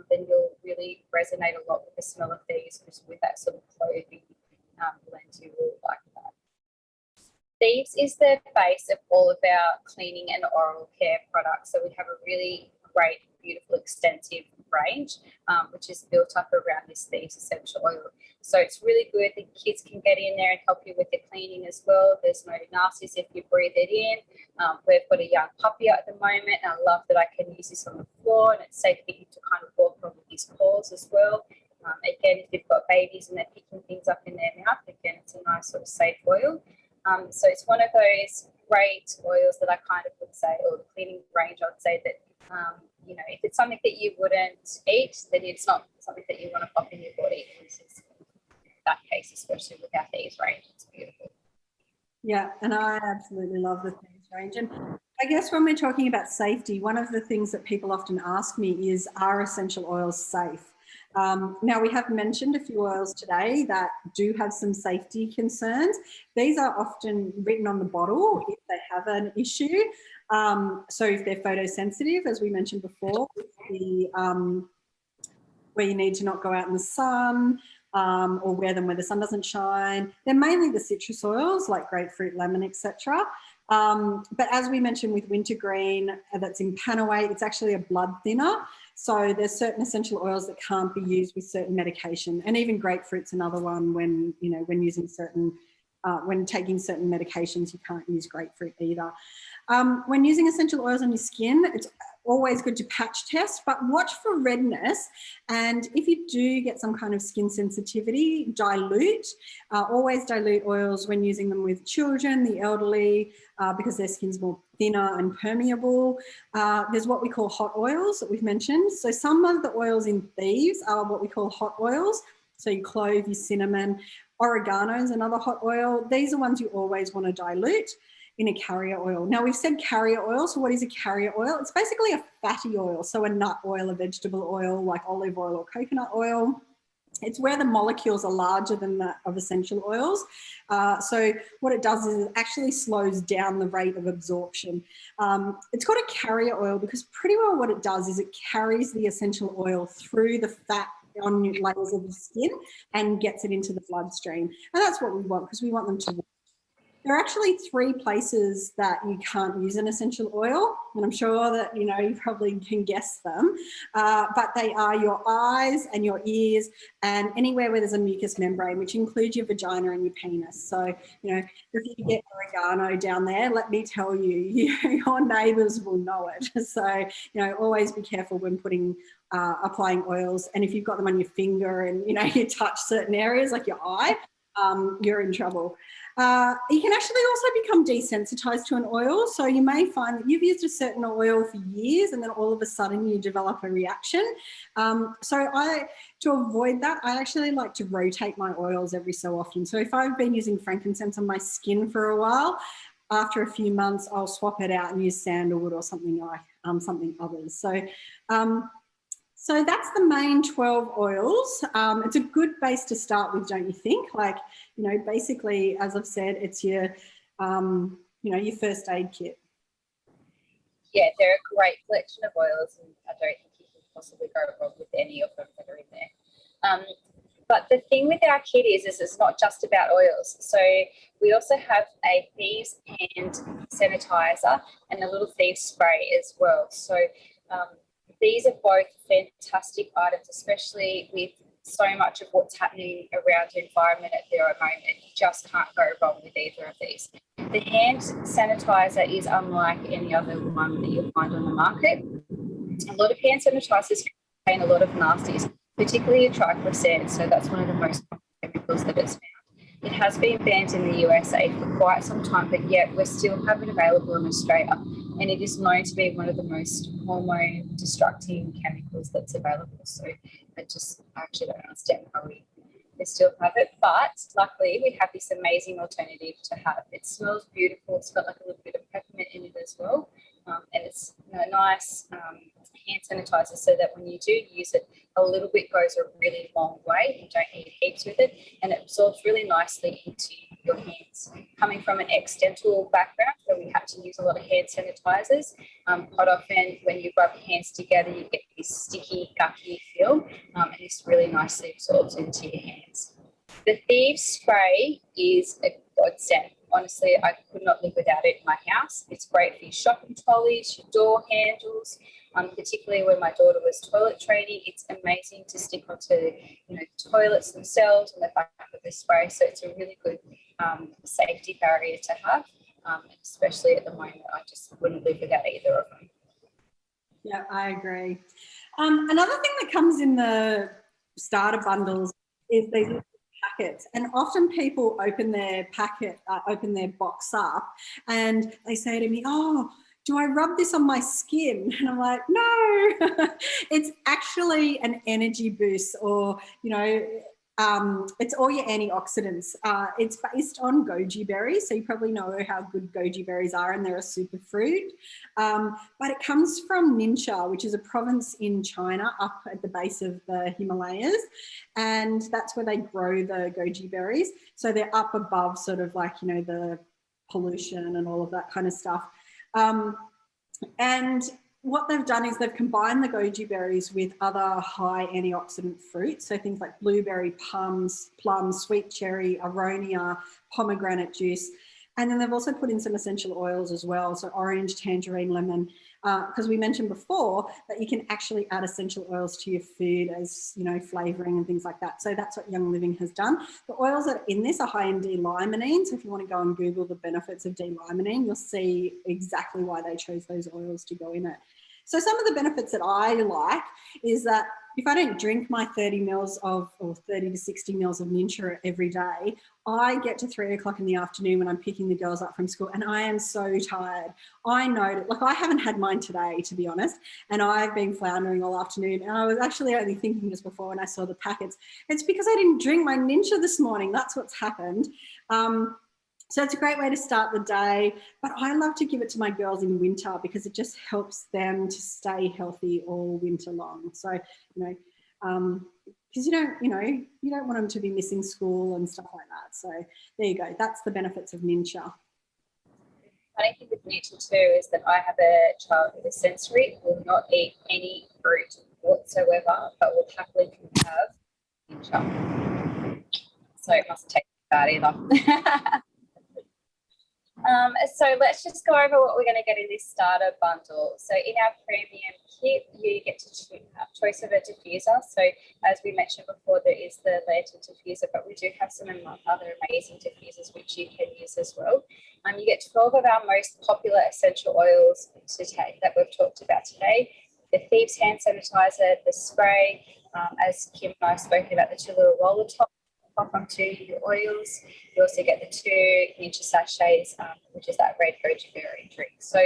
then you'll really resonate a lot with the smell of Thieves, because with that sort of clothing blend, you will like that. Thieves is the base of all of our cleaning and oral care products. So we have a really great, beautiful, extensive range, which is built up around this Thieves Essential Oil. So it's really good. The kids can get in there and help you with the cleaning as well. There's no nasties if you breathe it in. We've got a young puppy at the moment, and I love that I can use this on the floor, and it's safe for him to kind of walk on with his paws as well. Again, if you've got babies and they're picking things up in their mouth, again, it's a nice sort of safe oil. So it's one of those great oils that I kind of would say, or the cleaning range, I'd say that, if it's something that you wouldn't eat, then it's not something that you want to pop in your body. This is that case, especially with our Thieves range. It's beautiful. Yeah, and I absolutely love the Thieves range. And I guess when we're talking about safety, one of the things that people often ask me is, are essential oils safe? Now, we have mentioned a few oils today that do have some safety concerns. These are often written on the bottle if they have an issue. So if they're photosensitive, as we mentioned before, where you need to not go out in the sun, or wear them where the sun doesn't shine. They're mainly the citrus oils like grapefruit, lemon, etc. But as we mentioned with wintergreen, that's in PanAway, it's actually a blood thinner. So there's certain essential oils that can't be used with certain medication, and even grapefruit's another one. When using certain, when taking certain medications, you can't use grapefruit either. When using essential oils on your skin, it's always good to patch test, but watch for redness. And if you do get some kind of skin sensitivity, dilute. Always dilute oils when using them with children, the elderly, because their skin's more thinner and permeable. There's what we call hot oils that we've mentioned. So some of the oils in Thieves are what we call hot oils. So your clove, your cinnamon, oregano is another hot oil. These are ones you always want to dilute in a carrier oil. Now, we've said carrier oil, so what is a carrier oil? It's basically a fatty oil, so a nut oil, a vegetable oil like olive oil or coconut oil. It's where the molecules are larger than that of essential oils. So what it does is it actually slows down the rate of absorption. It's called a carrier oil because pretty well what it does is it carries the essential oil through the fat on layers of the skin and gets it into the bloodstream. And that's what we want, because we want them to work. There are actually 3 places that you can't use an essential oil, and I'm sure that you probably can guess them, but they are your eyes and your ears and anywhere where there's a mucous membrane, which includes your vagina and your penis. So, if you get oregano down there, let me tell you, your neighbours will know it. So, always be careful when applying oils, and if you've got them on your finger and, you touch certain areas like your eye, you're in trouble. You can actually also become desensitized to an oil. So you may find that you've used a certain oil for years and then all of a sudden you develop a reaction. To avoid that, I actually like to rotate my oils every so often. So if I've been using frankincense on my skin for a while, after a few months, I'll swap it out and use sandalwood or something like something others. So that's the main 12 oils. It's a good base to start with, don't you think? Basically, as I've said, it's your first aid kit. Yeah, they're a great collection of oils, and I don't think you can possibly go wrong with any of them that are in there. But the thing with our kit is it's not just about oils. So we also have a Thieves hand sanitizer and a little Thieves spray as well. So These are both fantastic items, especially with so much of what's happening around the environment at the moment. You just can't go wrong with either of these. The hand sanitizer is unlike any other one that you'll find on the market. A lot of hand sanitizers contain a lot of nasties, particularly triclosan, so that's one of the most common chemicals that it's found. It has been banned in the USA for quite some time, but yet we still have it available in Australia, and it is known to be one of the most hormone-destructing chemicals that's available. So I actually don't understand how we still have it, but luckily we have this amazing alternative to have. It smells beautiful. It's got like a little bit of peppermint in it as well, and it's a nice hand sanitizer, so that when you do use it, a little bit goes a really long way. You don't need heaps with it, and it absorbs really nicely into your hands. Coming from an ex-dental background where we had to use a lot of hand sanitizers, quite often when you rub your hands together, you get this sticky, gucky feel, and this really nicely absorbs into your hands. The Thieves spray is a godsend. Honestly, I could not live without it in my house. It's great for your shopping trolleys, your door handles, particularly when my daughter was toilet training. It's amazing to stick onto, toilets themselves and the back of the spray. So it's a really good safety barrier to have, especially at the moment. I just wouldn't live without either of them. Yeah, I agree. Another thing that comes in the starter bundles is these little packets, and often people open their box up and they say to me, "Oh, do I rub this on my skin?" And I'm like, no, it's actually an energy boost, or, it's all your antioxidants. It's based on goji berries, so you probably know how good goji berries are, and they're a superfood. But it comes from Ningxia, which is a province in China up at the base of the Himalayas, and that's where they grow the goji berries. So they're up above sort of like, the pollution and all of that kind of stuff. And what they've done is they've combined the goji berries with other high antioxidant fruits, so things like blueberry, plums, sweet cherry, aronia, pomegranate juice. And then they've also put in some essential oils as well, so orange, tangerine, lemon, because we mentioned before that you can actually add essential oils to your food as, flavouring and things like that. So that's what Young Living has done. The oils that are in this are high in D-limonene, so if you want to go and Google the benefits of D-limonene, you'll see exactly why they chose those oils to go in it. So some of the benefits that I like is that if I don't drink my 30 mils or 30 to 60 mils of Ningxia every day, I get to 3 o'clock in the afternoon when I'm picking the girls up from school and I am so tired. I know, I haven't had mine today, to be honest, and I've been floundering all afternoon. And I was actually only thinking just before when I saw the packets, it's because I didn't drink my Ningxia this morning. That's what's happened. So it's a great way to start the day, but I love to give it to my girls in winter because it just helps them to stay healthy all winter long. So, because you don't want them to be missing school and stuff like that. So there you go. That's the benefits of Ningxia. Funny thing with Ningxia too is that I have a child with a sensory who will not eat any fruit whatsoever, but will happily have Ningxia. So it mustn't take that either. So let's just go over what we're going to get in this starter bundle. So in our premium kit, you get to choice of a diffuser. So as we mentioned before, there is the Lantern diffuser, but we do have some other amazing diffusers which you can use as well. You get 12 of our most popular essential oils that we've talked about today. The Thieves hand sanitizer, the spray, as Kim and I have spoken about, the 2 little roller tops pop onto your oils. You also get the 2 Ningxia sachets, which is that red goji berry drink. So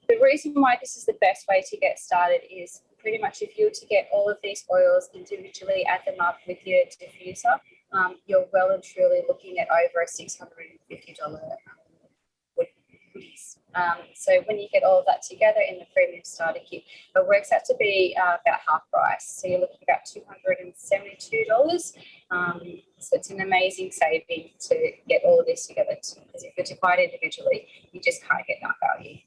the reason why this is the best way to get started is pretty much if you were to get all of these oils individually, add them up with your diffuser, you're well and truly looking at over a $650 goodies. So when you get all of that together in the premium starter kit, it works out to be about half price. So you're looking at about $272. So it's an amazing saving to get all of this together, because if you buy it individually, you just can't get that value.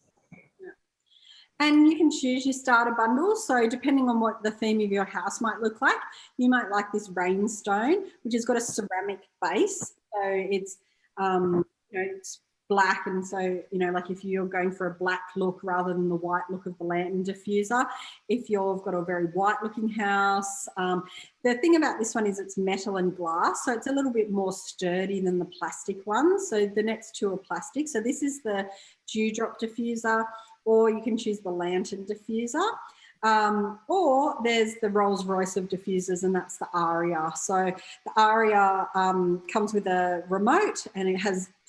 And you can choose your starter bundles. So depending on what the theme of your house might look like, you might like this rainstone, which has got a ceramic base. So it's, it's black, and so, you know, like if you're going for a black look rather than the white look of the lantern diffuser, if you've got a very white looking house, the thing about this one is it's metal and glass, so it's a little bit more sturdy than the plastic one. So the next two are plastic. So this is the dewdrop diffuser, or you can choose the lantern diffuser. Or there's the Rolls Royce of diffusers, and that's the Aria. So the Aria comes with a remote, and it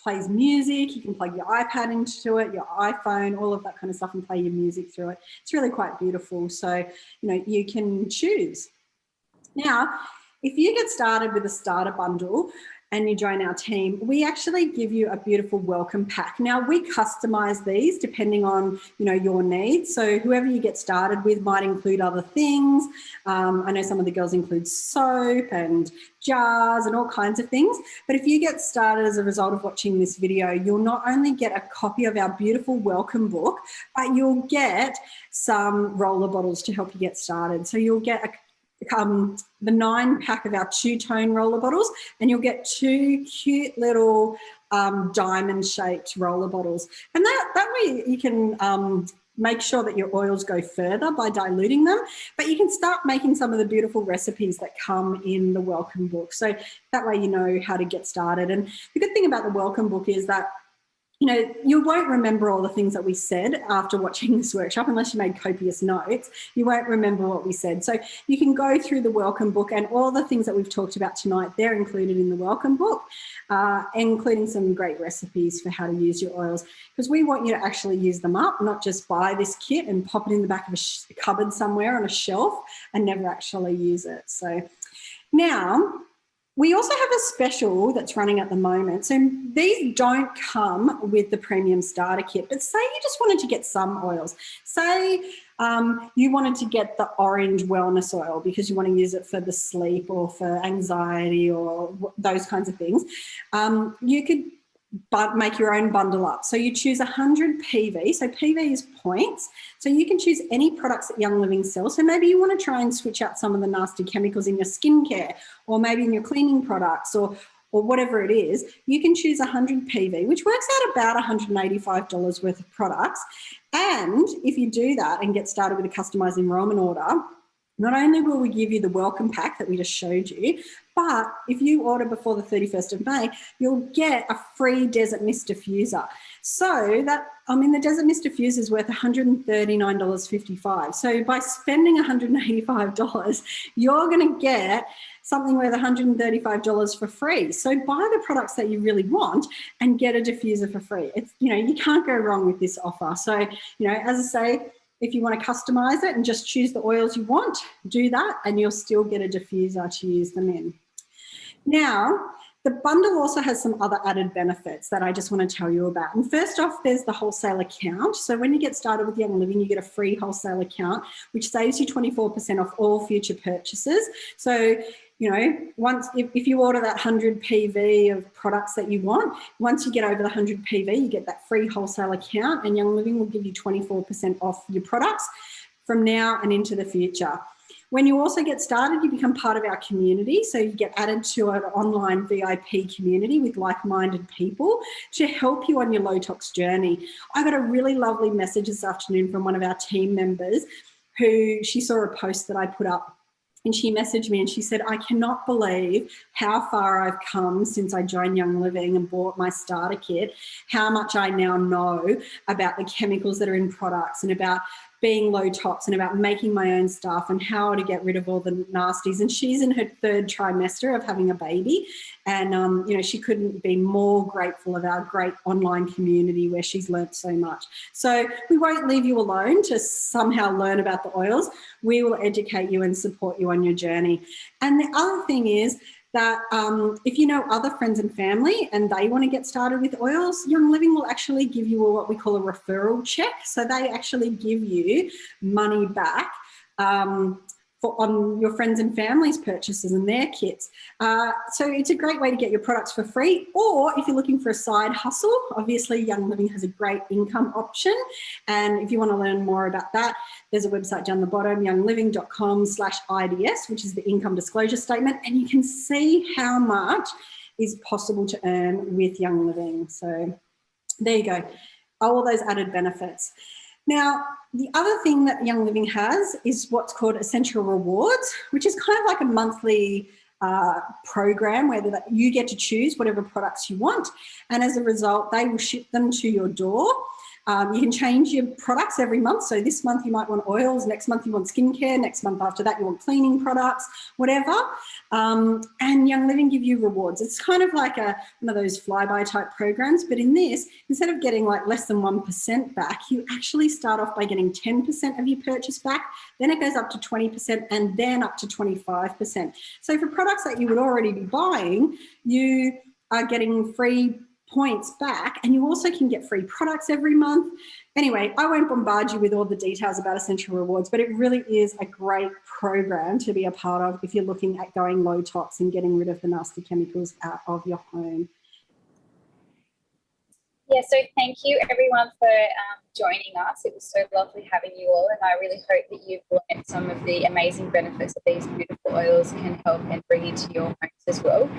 plays music. You can plug your iPad into it, your iPhone, all of that kind of stuff, and play your music through it. It's really quite beautiful. So, you know, you can choose. Now, if you get started with a starter bundle and you join our team, we actually give you a beautiful welcome pack. Now, we customize these depending on, you know, your needs. So whoever you get started with might include other things. I know some of the girls include soap and jars and all kinds of things. But if you get started as a result of watching this video, you'll not only get a copy of our beautiful welcome book, but you'll get some roller bottles to help you get started. So you'll get the 9-pack of our two-tone roller bottles, and you'll get 2 cute little diamond-shaped roller bottles. And that way you can make sure that your oils go further by diluting them, but you can start making some of the beautiful recipes that come in the welcome book. So that way you know how to get started. And the good thing about the welcome book is that, you know, you won't remember all the things that we said after watching this workshop unless you made copious notes. You won't remember what we said. So you can go through the welcome book, and all the things that we've talked about tonight, they're included in the welcome book, including some great recipes for how to use your oils, because we want you to actually use them up, not just buy this kit and pop it in the back of a cupboard somewhere on a shelf and never actually use it. So now, we also have a special that's running at the moment. So these don't come with the premium starter kit, but say you just wanted to get some oils. Say you wanted to get the orange wellness oil because you want to use it for the sleep or for anxiety or those kinds of things. You could make your own bundle up. So you choose 100 PV. So PV is points. So you can choose any products that Young Living sells. So maybe you want to try and switch out some of the nasty chemicals in your skincare, or maybe in your cleaning products, or whatever it is. You can choose 100 PV, which works out about $185 worth of products. And if you do that and get started with a customized enrollment order, not only will we give you the welcome pack that we just showed you, but if you order before the 31st of May, you'll get a free Desert Mist diffuser. So that, I mean, the Desert Mist diffuser is worth $139.55. So by spending $185, you're going to get something worth $135 for free. So buy the products that you really want and get a diffuser for free. It's, you know, you can't go wrong with this offer. So, you know, as I say, if you want to customize it and just choose the oils you want, do that, and you'll still get a diffuser to use them in. Now, the bundle also has some other added benefits that I just want to tell you about. And first off, there's the wholesale account. So when you get started with Young Living, you get a free wholesale account, which saves you 24% off all future purchases. So, you know, once if you order that 100 PV of products that you want, once you get over the 100 PV, you get that free wholesale account, and Young Living will give you 24% off your products from now and into the future. When you also get started, you become part of our community. So you get added to an online VIP community with like-minded people to help you on your low tox journey. I got a really lovely message this afternoon from one of our team members who, she saw a post that I put up, and she messaged me and she said, I cannot believe how far I've come since I joined Young Living and bought my starter kit, how much I now know about the chemicals that are in products and about being low tox and about making my own stuff and how to get rid of all the nasties. And she's in her 3rd trimester of having a baby. And, you know, she couldn't be more grateful of our great online community where she's learnt so much. So we won't leave you alone to somehow learn about the oils. We will educate you and support you on your journey. And the other thing is that if you know other friends and family and they want to get started with oils, Young Living will actually give you what we call a referral check. So they actually give you money back on your friends and family's purchases and their kits. So it's a great way to get your products for free. Or if you're looking for a side hustle, obviously Young Living has a great income option. And if you want to learn more about that, there's a website down the bottom, youngliving.com/IDS, which is the income disclosure statement. And you can see how much is possible to earn with Young Living. So There you go. All those added benefits. Now, the other thing that Young Living has is what's called Essential Rewards, which is kind of like a monthly program where you get to choose whatever products you want. And as a result, they will ship them to your door. You can change your products every month. So this month you might want oils, next month you want skincare, next month after that you want cleaning products, whatever. And Young Living give you rewards. It's kind of like one of those flyby type programs, but in this, instead of getting like less than 1% back, you actually start off by getting 10% of your purchase back, then it goes up to 20% and then up to 25%. So for products that you would already be buying, you are getting free points back, and you also can get free products every month. Anyway, I won't bombard you with all the details about Essential Rewards, but it really is a great program to be a part of if you're looking at going low tox and getting rid of the nasty chemicals out of your home. Yeah, so thank you everyone for joining us. It was so lovely having you all, and I really hope that you've learned some of the amazing benefits that these beautiful oils can help and bring into your homes as well.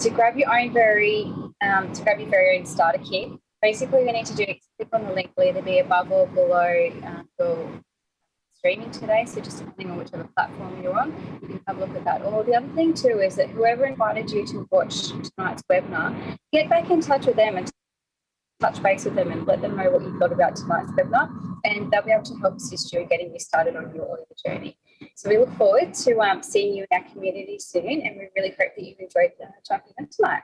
To grab your very own starter kit, basically all you need to do is click on the link, will either be above or below your streaming today. So just depending on whichever platform you're on, you can have a look at that. Or the other thing too is that whoever invited you to watch tonight's webinar, get back in touch with them and touch base with them and let them know what you thought about tonight's webinar, and they'll be able to help assist you in getting you started on your oil journey. So we look forward to seeing you in our community soon, and we really hope that you've enjoyed jumping in tonight.